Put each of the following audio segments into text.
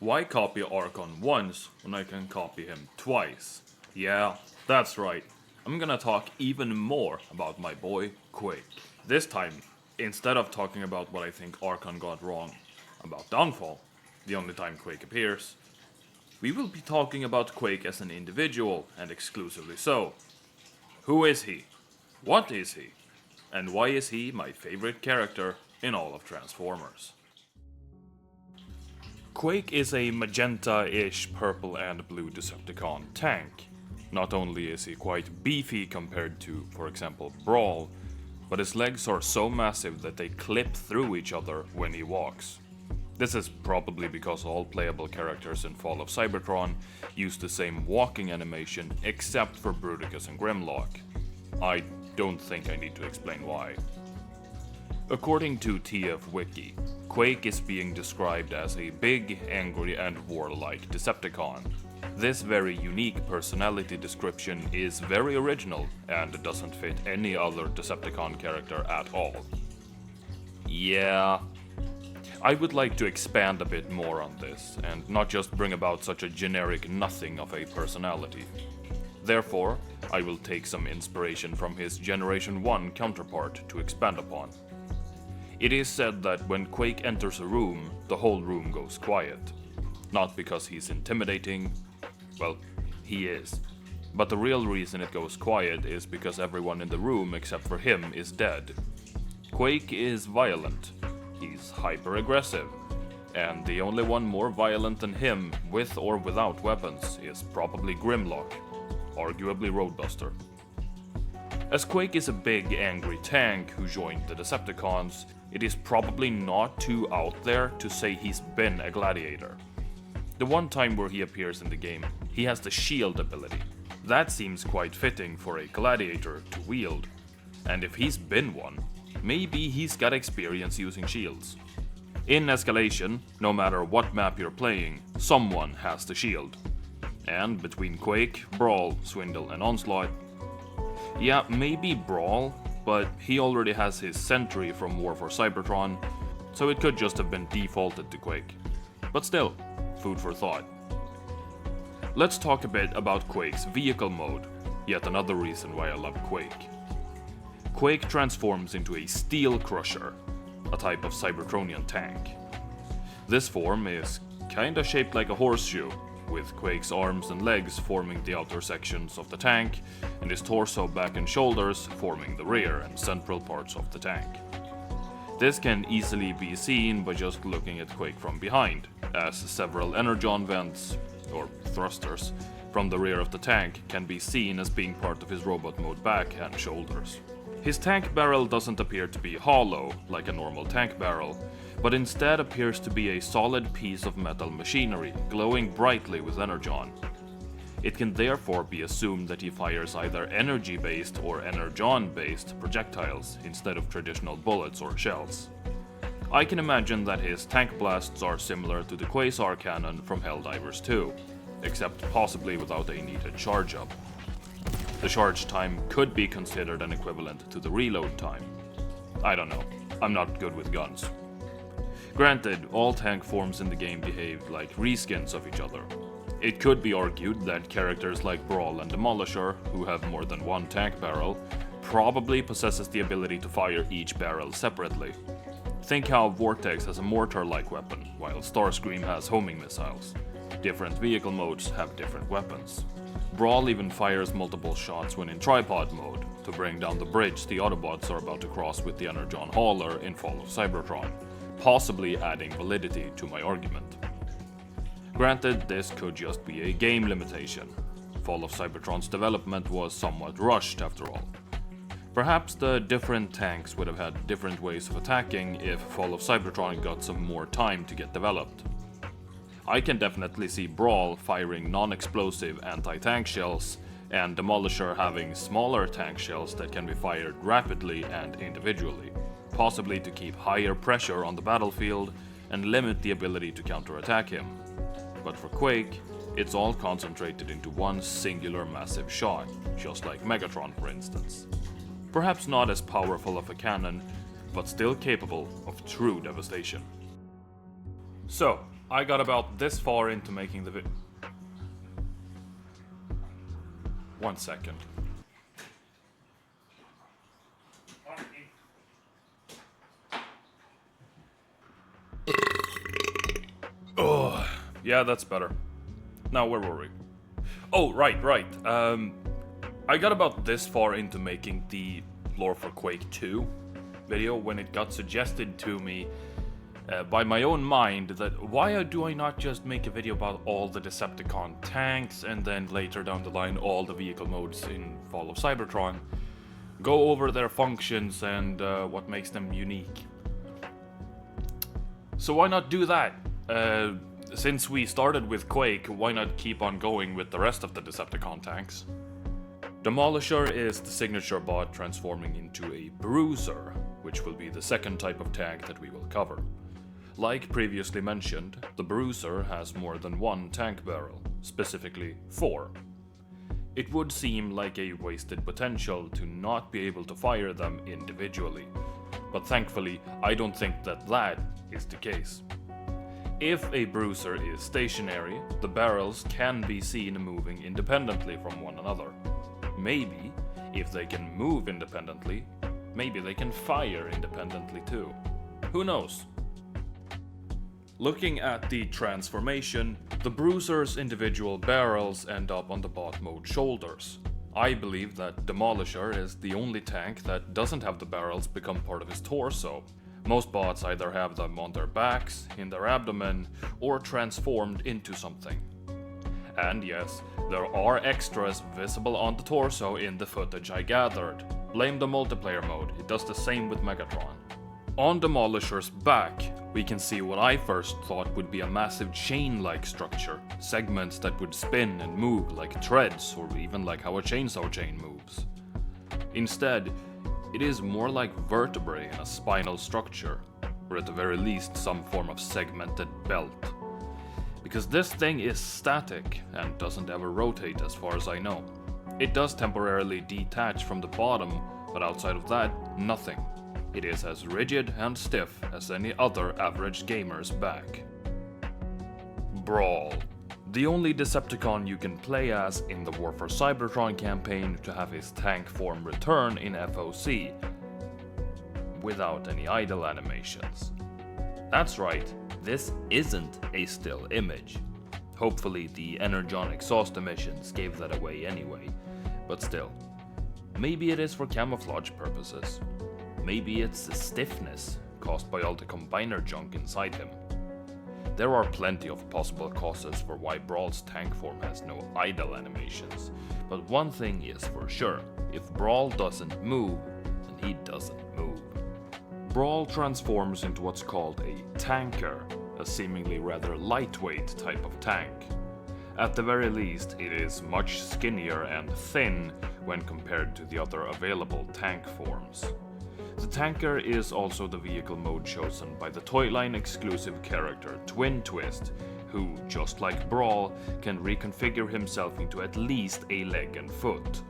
Why copy Archon once when I can copy him twice? Yeah, that's right. I'm gonna talk even more about my boy Quake. This time, instead of talking about what I think Archon got wrong about Downfall, the only time Quake appears, we will be talking about Quake as an individual, and exclusively so. Who is he? What is he? And why is he my favorite character in all of Transformers? Quake is a magenta-ish purple and blue Decepticon tank. Not only is he quite beefy compared to, for example, Brawl, but his legs are so massive that they clip through each other when he walks. This is probably because all playable characters in Fall of Cybertron use the same walking animation except for Bruticus and Grimlock. I don't think I need to explain why. According to TF Wiki, Quake is being described as a big, angry, and warlike Decepticon. This very unique personality description is very original and doesn't fit any other Decepticon character at all. Yeah, I would like to expand a bit more on this, and not just bring about such a generic nothing of a personality. Therefore, I will take some inspiration from his Generation 1 counterpart to expand upon. It is said that when Quake enters a room, the whole room goes quiet. Not because he's intimidating, well, he is. But the real reason it goes quiet is because everyone in the room except for him is dead. Quake is violent, he's hyper-aggressive, and the only one more violent than him, with or without weapons, is probably Grimlock, arguably Roadbuster. As Quake is a big, angry tank who joined the Decepticons, it is probably not too out there to say he's been a gladiator. The one time where he appears in the game, he has the shield ability. That seems quite fitting for a gladiator to wield. And if he's been one, maybe he's got experience using shields. In Escalation, no matter what map you're playing, someone has the shield. And between Quake, Brawl, Swindle, and Onslaught, yeah, maybe Brawl, but he already has his Sentry from War for Cybertron, so it could just have been defaulted to Quake. But still, food for thought. Let's talk a bit about Quake's vehicle mode, yet another reason why I love Quake. Quake transforms into a Steel Crusher, a type of Cybertronian tank. This form is kinda shaped like a horseshoe, with Quake's arms and legs forming the outer sections of the tank, and his torso, back, and shoulders forming the rear and central parts of the tank. This can easily be seen by just looking at Quake from behind, as several energon vents, or thrusters, from the rear of the tank can be seen as being part of his robot mode back and shoulders. His tank barrel doesn't appear to be hollow, like a normal tank barrel, but instead appears to be a solid piece of metal machinery, glowing brightly with energon. It can therefore be assumed that he fires either energy-based or energon-based projectiles instead of traditional bullets or shells. I can imagine that his tank blasts are similar to the Quasar cannon from Helldivers 2, except possibly without a needed charge up. The charge time could be considered an equivalent to the reload time. I don't know, I'm not good with guns. Granted, all tank forms in the game behave like reskins of each other. It could be argued that characters like Brawl and Demolisher, who have more than one tank barrel, probably possesses the ability to fire each barrel separately. Think how Vortex has a mortar-like weapon, while Starscream has homing missiles. Different vehicle modes have different weapons. Brawl even fires multiple shots when in tripod mode, to bring down the bridge the Autobots are about to cross with the Energon Hauler in Fall of Cybertron, possibly adding validity to my argument. Granted, this could just be a game limitation. Fall of Cybertron's development was somewhat rushed after all. Perhaps the different tanks would have had different ways of attacking if Fall of Cybertron got some more time to get developed. I can definitely see Brawl firing non-explosive anti-tank shells, and Demolisher having smaller tank shells that can be fired rapidly and individually, possibly to keep higher pressure on the battlefield and limit the ability to counterattack him. But for Quake, it's all concentrated into one singular massive shot, just like Megatron for instance. Perhaps not as powerful of a cannon, but still capable of true devastation. So, I got about this far into making the video. 1 second. Oh, yeah, that's better. Now, where were we? Oh, right. I got about this far into making the lore for Quake 2 video when it got suggested to me by my own mind that why do I not just make a video about all the Decepticon tanks and then later down the line all the vehicle modes in Fall of Cybertron, go over their functions and what makes them unique. So why not do that? Since we started with Quake, why not keep on going with the rest of the Decepticon tanks? Demolisher is the signature bot transforming into a Bruiser, which will be the second type of tank that we will cover. Like previously mentioned, the Bruiser has more than one tank barrel, specifically 4. It would seem like a wasted potential to not be able to fire them individually, but thankfully I don't think that is the case. If a Bruiser is stationary, the barrels can be seen moving independently from one another. Maybe, if they can move independently, maybe they can fire independently too. Who knows? Looking at the transformation, the Bruiser's individual barrels end up on the bot mode shoulders. I believe that Demolisher is the only tank that doesn't have the barrels become part of his torso. Most bots either have them on their backs, in their abdomen, or transformed into something. And yes, there are extras visible on the torso in the footage I gathered. Blame the multiplayer mode, it does the same with Megatron. On Demolisher's back, we can see what I first thought would be a massive chain-like structure, segments that would spin and move like threads, or even like how a chainsaw chain moves. Instead, it is more like vertebrae in a spinal structure, or at the very least some form of segmented belt. Because this thing is static and doesn't ever rotate as far as I know. It does temporarily detach from the bottom, but outside of that, nothing. It is as rigid and stiff as any other average gamer's back. Brawl. The only Decepticon you can play as in the War for Cybertron campaign to have his tank form return in FOC, without any idle animations. That's right, this isn't a still image. Hopefully the energon exhaust emissions gave that away anyway, but still. Maybe it is for camouflage purposes. Maybe it's the stiffness caused by all the combiner junk inside him. There are plenty of possible causes for why Brawl's tank form has no idle animations, but one thing is for sure, if Brawl doesn't move, then he doesn't move. Brawl transforms into what's called a tanker, a seemingly rather lightweight type of tank. At the very least, it is much skinnier and thin when compared to the other available tank forms. The tanker is also the vehicle mode chosen by the Toyline exclusive character Twin Twist, who, just like Brawl, can reconfigure himself into at least a leg and foot.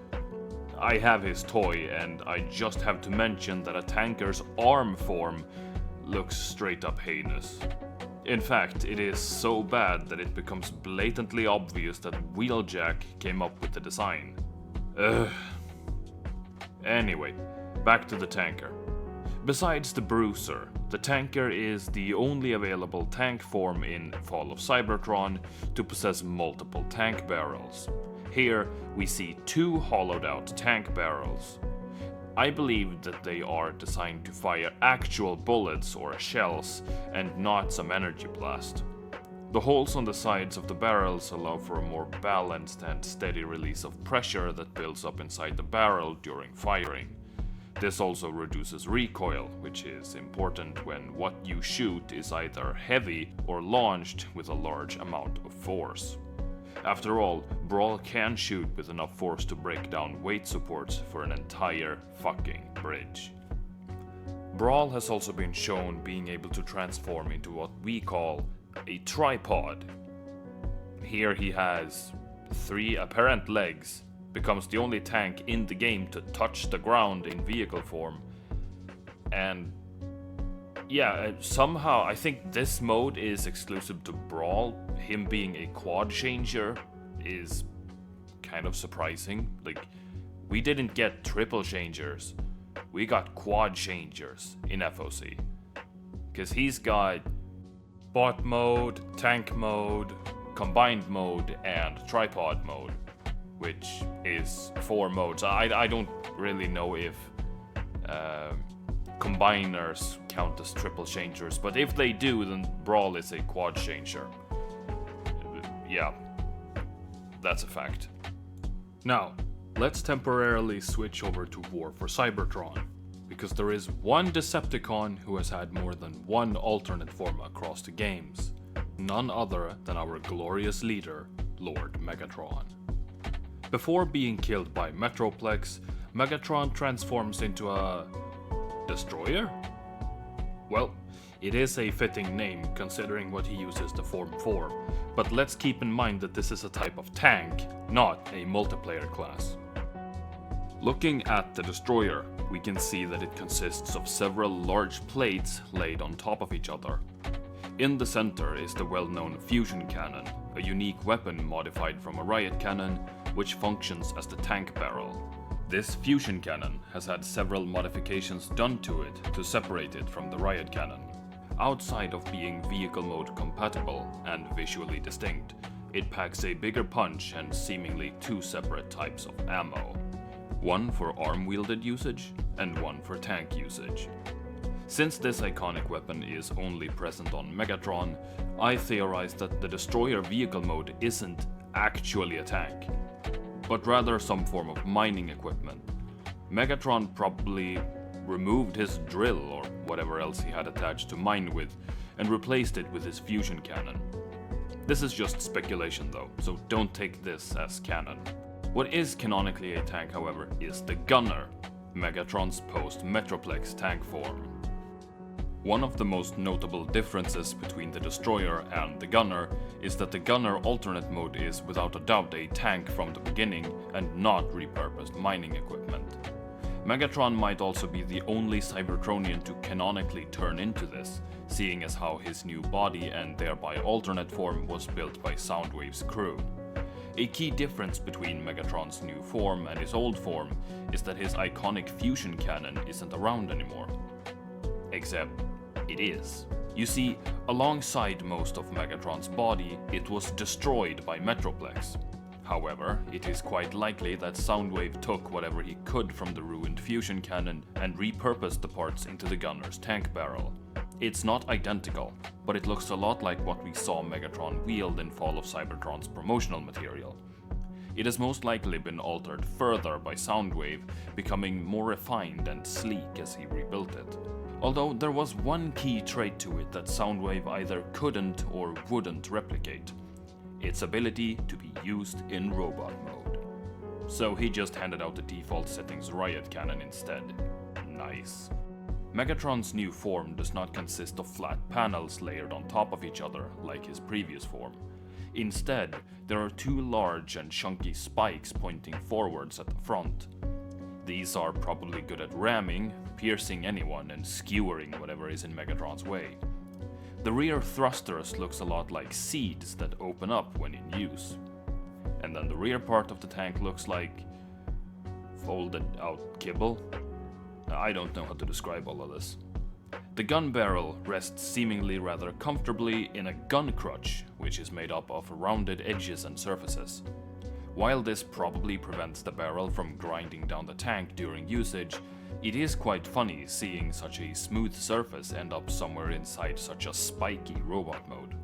I have his toy, and I just have to mention that a tanker's arm form looks straight up heinous. In fact, it is so bad that it becomes blatantly obvious that Wheeljack came up with the design. Ugh. Anyway, back to the tanker. Besides the Bruiser, the tanker is the only available tank form in Fall of Cybertron to possess multiple tank barrels. Here we see 2 hollowed out tank barrels. I believe that they are designed to fire actual bullets or shells and not some energy blast. The holes on the sides of the barrels allow for a more balanced and steady release of pressure that builds up inside the barrel during firing. This also reduces recoil, which is important when what you shoot is either heavy or launched with a large amount of force. After all, Brawl can shoot with enough force to break down weight supports for an entire fucking bridge. Brawl has also been shown being able to transform into what we call a tripod. Here he has 3 apparent legs, becomes the only tank in the game to touch the ground in vehicle form, and yeah, somehow I think this mode is exclusive to Brawl. Him being a quad changer is kind of surprising. Like, we didn't get triple changers, we got quad changers in FOC. Because he's got bot mode, tank mode, combined mode, and tripod mode, which is 4 modes. I don't really know if combiners count as triple changers, but if they do, then Brawl is a quad changer. Yeah, that's a fact. Now, let's temporarily switch over to War for Cybertron, because there is one Decepticon who has had more than one alternate form across the games. None other than our glorious leader, Lord Megatron. Before being killed by Metroplex, Megatron transforms into a destroyer? Well, it is a fitting name considering what he uses the form for, but let's keep in mind that this is a type of tank, not a multiplayer class. Looking at the destroyer, we can see that it consists of several large plates laid on top of each other. In the center is the well-known fusion cannon, a unique weapon modified from a riot cannon, which functions as the tank barrel. This fusion cannon has had several modifications done to it to separate it from the riot cannon. Outside of being vehicle mode compatible and visually distinct, it packs a bigger punch and seemingly 2 separate types of ammo. One for arm-wielded usage and one for tank usage. Since this iconic weapon is only present on Megatron, I theorize that the destroyer vehicle mode isn't actually a tank, but rather some form of mining equipment. Megatron probably removed his drill or whatever else he had attached to mine with and replaced it with his fusion cannon. This is just speculation though, so don't take this as canon. What is canonically a tank, however, is the Gunner, Megatron's post-Metroplex tank form. One of the most notable differences between the Destroyer and the Gunner is that the Gunner alternate mode is without a doubt a tank from the beginning and not repurposed mining equipment. Megatron might also be the only Cybertronian to canonically turn into this, seeing as how his new body and thereby alternate form was built by Soundwave's crew. A key difference between Megatron's new form and his old form is that his iconic fusion cannon isn't around anymore. Except it is. You see, alongside most of Megatron's body, it was destroyed by Metroplex. However, it is quite likely that Soundwave took whatever he could from the ruined fusion cannon and repurposed the parts into the Gunner's tank barrel. It's not identical, but it looks a lot like what we saw Megatron wield in Fall of Cybertron's promotional material. It has most likely been altered further by Soundwave, becoming more refined and sleek as he rebuilt it. Although there was one key trait to it that Soundwave either couldn't or wouldn't replicate: its ability to be used in robot mode. So he just handed out the default settings riot cannon instead. Nice. Megatron's new form does not consist of flat panels layered on top of each other like his previous form. Instead, there are 2 large and chunky spikes pointing forwards at the front. These are probably good at ramming, piercing anyone, and skewering whatever is in Megatron's way. The rear thrusters looks a lot like seeds that open up when in use. And then the rear part of the tank looks like folded out kibble. I don't know how to describe all of this. The gun barrel rests seemingly rather comfortably in a gun crutch, which is made up of rounded edges and surfaces. While this probably prevents the barrel from grinding down the tank during usage, it is quite funny seeing such a smooth surface end up somewhere inside such a spiky robot mode.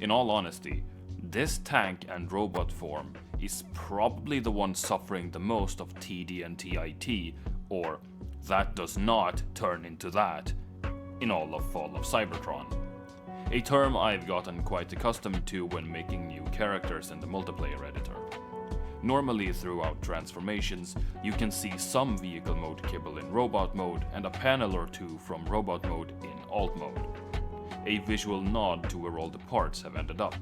In all honesty, this tank and robot form is probably the one suffering the most of TD and TIT, or that does not turn into that, in all of Fall of Cybertron. A term I've gotten quite accustomed to when making new characters in the multiplayer editor. Normally throughout transformations, you can see some vehicle mode kibble in robot mode and a panel or 2 from robot mode in alt mode. A visual nod to where all the parts have ended up.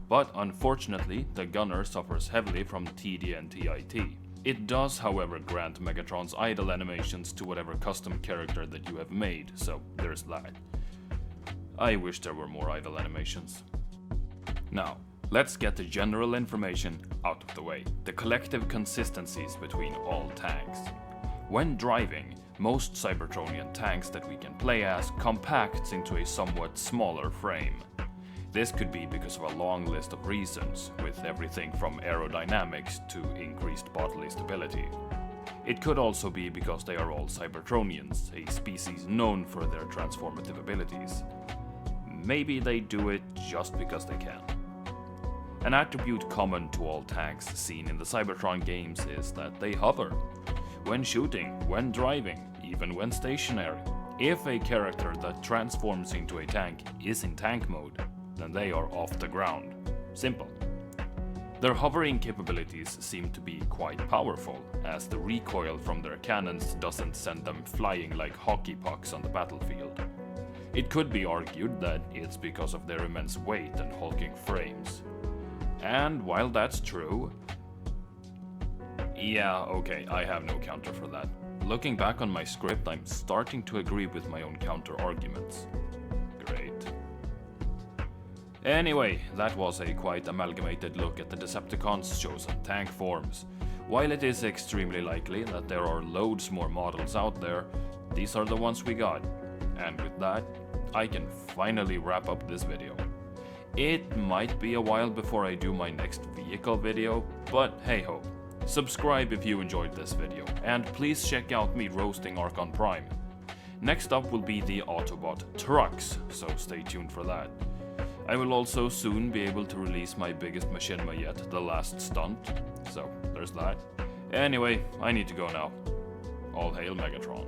But unfortunately, the Gunner suffers heavily from TD and TIT. It does, however, grant Megatron's idle animations to whatever custom character that you have made, so there's that. I wish there were more idle animations. Now, let's get the general information out of the way. The collective consistencies between all tanks. When driving, most Cybertronian tanks that we can play as compacts into a somewhat smaller frame. This could be because of a long list of reasons, with everything from aerodynamics to increased bodily stability. It could also be because they are all Cybertronians, a species known for their transformative abilities. Maybe they do it just because they can. An attribute common to all tanks seen in the Cybertron games is that they hover. When shooting, when driving, even when stationary. If a character that transforms into a tank is in tank mode, then they are off the ground. Simple. Their hovering capabilities seem to be quite powerful, as the recoil from their cannons doesn't send them flying like hockey pucks on the battlefield. It could be argued that it's because of their immense weight and hulking frames. And while that's true... Yeah, okay, I have no counter for that. Looking back on my script, I'm starting to agree with my own counter-arguments. Great. Anyway, that was a quite amalgamated look at the Decepticons' chosen tank forms. While it is extremely likely that there are loads more models out there, these are the ones we got. And with that, I can finally wrap up this video. It might be a while before I do my next vehicle video, but hey ho. Subscribe if you enjoyed this video, and please check out me roasting Archon Prime. Next up will be the Autobot trucks, so stay tuned for that. I will also soon be able to release my biggest machinima yet, the last stunt, so there's that. Anyway, I need to go now. All hail Megatron.